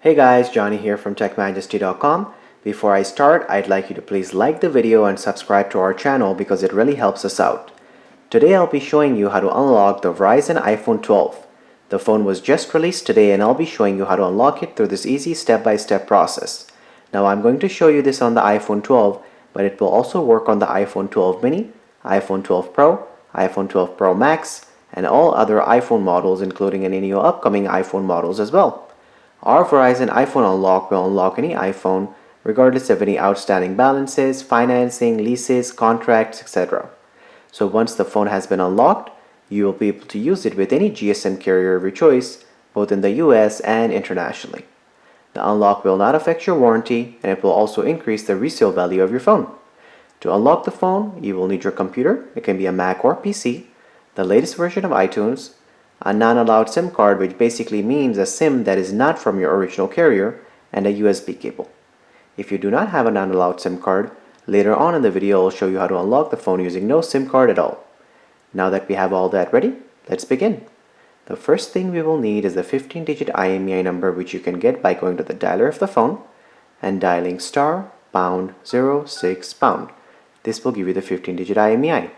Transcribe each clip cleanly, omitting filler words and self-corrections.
Hey guys, Johnny here from TechMajesty.com. Before I start, I'd like you to please like the video and subscribe to our channel because it really helps us out. Today I'll be showing you how to unlock the Verizon iPhone 12. The phone was just released today and I'll be showing you how to unlock it through this easy step-by-step process. Now I'm going to show you this on the iPhone 12, but it will also work on the iPhone 12 mini, iPhone 12 Pro, iPhone 12 Pro Max, and all other iPhone models including any new upcoming iPhone models as well. Our Verizon iPhone Unlock will unlock any iPhone regardless of any outstanding balances, financing, leases, contracts, etc. So once the phone has been unlocked, you will be able to use it with any GSM carrier of your choice, both in the US and internationally. The unlock will not affect your warranty and it will also increase the resale value of your phone. To unlock the phone, you will need your computer, it can be a Mac or PC, the latest version of iTunes, a non-allowed SIM card, which basically means a SIM that is not from your original carrier, and a USB cable. If you do not have a non-allowed SIM card, later on in the video I'll show you how to unlock the phone using no SIM card at all. Now that we have all that ready, let's begin. The first thing we will need is the 15-digit IMEI number, which you can get by going to the dialer of the phone and dialing *#06#. This will give you the 15-digit IMEI.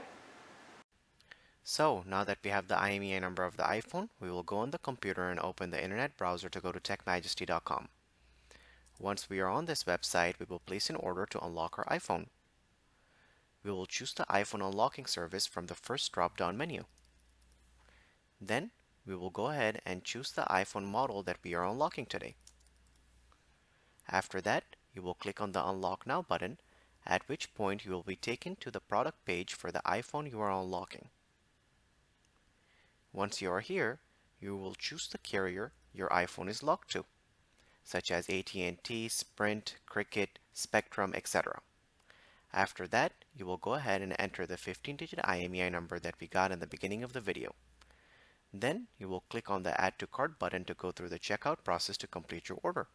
So now that we have the IMEI number of the iPhone, we will go on the computer and open the internet browser to go to TechMajesty.com. Once we are on this website, we will place an order to unlock our iPhone. We will choose the iPhone unlocking service from the first drop-down menu. Then we will go ahead and choose the iPhone model that we are unlocking today. After that, you will click on the Unlock Now button, at which point you will be taken to the product page for the iPhone you are unlocking. Once you are here, you will choose the carrier your iPhone is locked to, such as AT&T, Sprint, Cricket, Spectrum, etc. After that, you will go ahead and enter the 15-digit IMEI number that we got in the beginning of the video. Then you will click on the Add to Cart button to go through the checkout process to complete your order.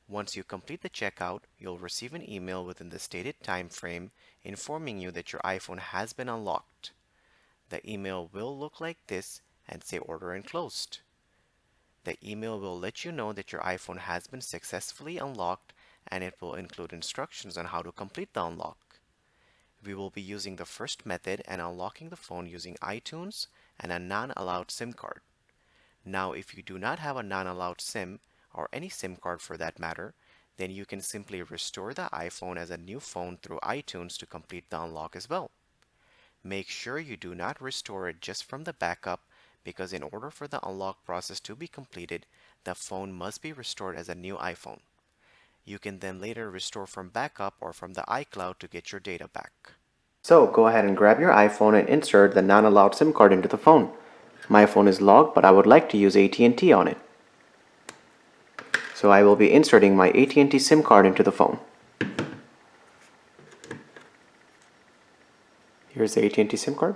Once you complete the checkout, you'll receive an email within the stated time frame informing you that your iPhone has been unlocked. The email will look like this and say Order Enclosed. The email will let you know that your iPhone has been successfully unlocked, and it will include instructions on how to complete the unlock. We will be using the first method and unlocking the phone using iTunes and a non-allowed SIM card. Now, if you do not have a non-allowed SIM, or any SIM card for that matter, then you can simply restore the iPhone as a new phone through iTunes to complete the unlock as well. Make sure you do not restore it just from the backup, because in order for the unlock process to be completed, the phone must be restored as a new iPhone. You can then later restore from backup or from the iCloud to get your data back. So go ahead and grab your iPhone and insert the non-allowed SIM card into the phone. My phone is logged, but I would like to use AT&T on it. So I will be inserting my AT&T SIM card into the phone. Here's the AT&T SIM card.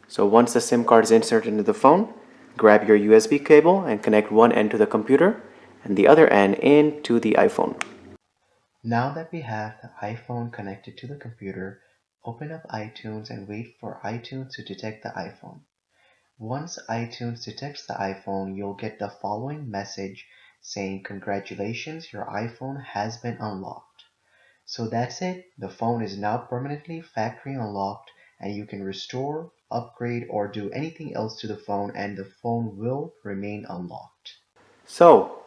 So once the SIM card is inserted into the phone, grab your USB cable and connect one end to the computer and the other end into the iPhone. Now that we have the iPhone connected to the computer, open up iTunes and wait for iTunes to detect the iPhone. Once iTunes detects the iPhone, you'll get the following message saying, "Congratulations, your iPhone has been unlocked." So that's it. The phone is now permanently factory unlocked, and you can restore, upgrade, or do anything else to the phone, and the phone will remain unlocked. So,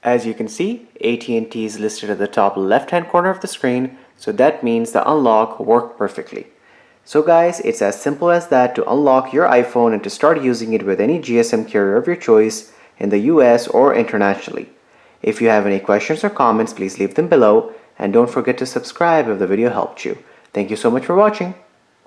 as you can see, AT&T is listed at the top left-hand corner of the screen, so that means the unlock worked perfectly. So guys, it's as simple as that to unlock your iPhone and to start using it with any GSM carrier of your choice in the US or internationally. If you have any questions or comments, please leave them below, and don't forget to subscribe if the video helped you. Thank you so much for watching.